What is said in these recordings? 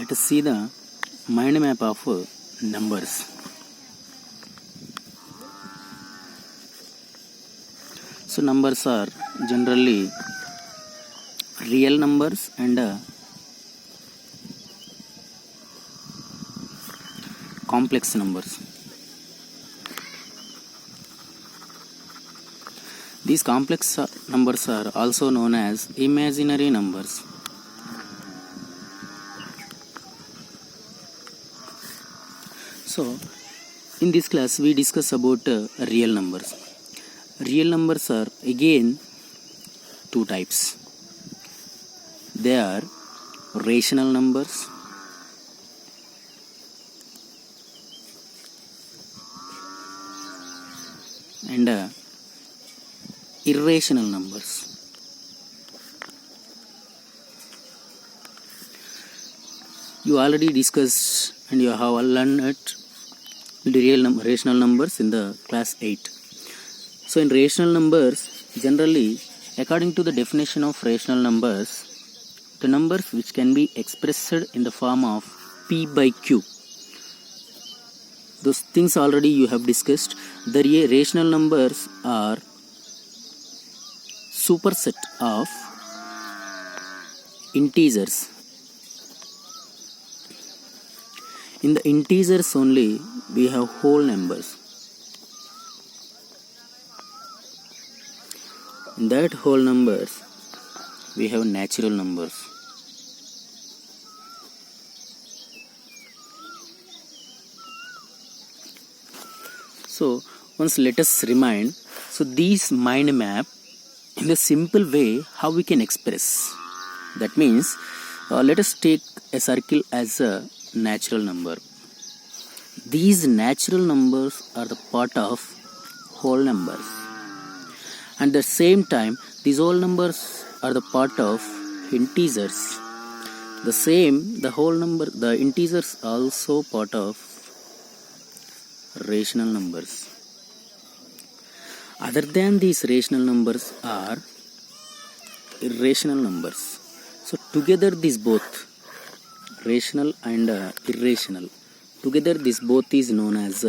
Let us see the mind map of numbers. So numbers are generally real numbers and complex numbers. These complex numbers are also known as imaginary numbers. So, in this class we discuss about real numbers. Real numbers are again two types. They are rational numbers and irrational numbers. You already discussed and you have learned the rational numbers in the class 8. So in rational numbers, generally according to the definition of rational numbers, the numbers which can be expressed in the form of P by Q. Those things already you have discussed. The rational numbers are superset of integers. In the integers only we have whole numbers. In that whole numbers we have natural numbers. So once let us remind, so these mind map in a simple way how we can express. That means let us take a circle as a natural number. These natural numbers are the part of whole numbers. And at the same time, these whole numbers are the part of integers. The integers also part of rational numbers. Other than these rational numbers are irrational numbers. So together these both, rational and irrational, together this both is known as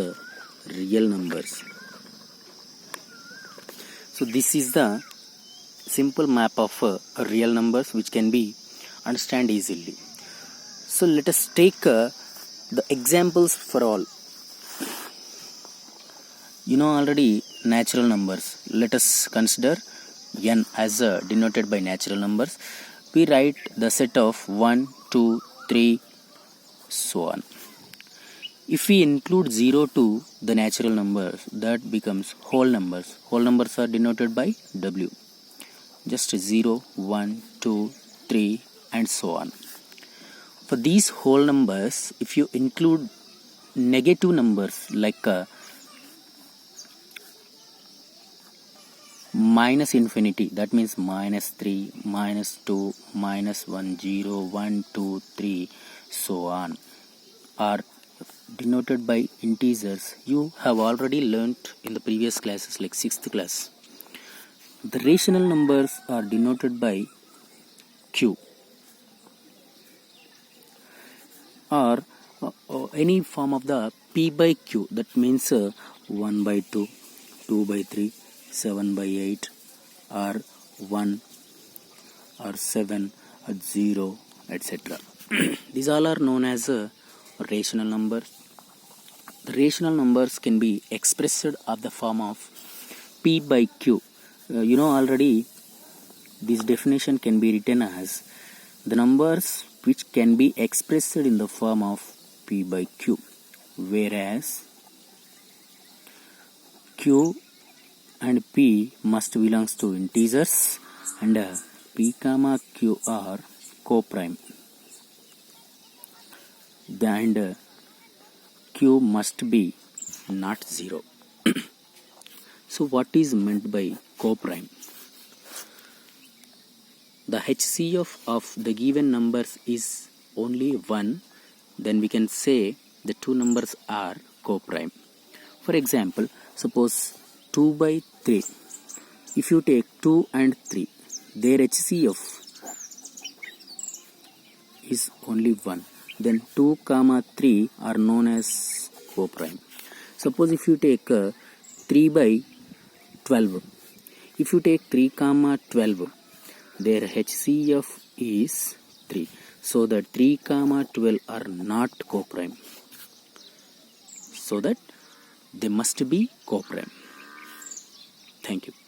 real numbers. So this is the simple map of real numbers which can be understand easily. So let us take the examples for all. You know already natural numbers. Let us consider n as denoted by natural numbers. We write the set of 1, 2, 3, so on. If we include 0 to the natural numbers, that becomes whole numbers. Whole numbers are denoted by W. Just 0, 1, 2, 3 and so on. For these whole numbers, if you include negative numbers like minus infinity, that means minus 3, minus 2, minus 1, 0, 1, 2, 3, so on, are denoted by integers. You have already learnt in the previous classes like 6th class. The rational numbers are denoted by Q or any form of the P by Q, that means 1 by 2, 2 by 3, 7 by 8 or 1 or 7 or 0, etc. These all are known as rational numbers. The rational numbers can be expressed of the form of P by Q. You know already this definition can be written as the numbers which can be expressed in the form of P by Q, whereas Q and P must belongs to integers and P comma Q are co-prime. And Q must be not 0. So what is meant by co-prime? The HCF of the given numbers is only 1, then we can say the two numbers are co-prime. For example, suppose 2 by 3. If you take 2 and 3, their HCF is only 1. then 2, 3 are known as coprime. Suppose if you take 3 by 12, if you take 3, 12, their HCF is 3. So that 3, 12 are not coprime. So that they must be coprime. Thank you.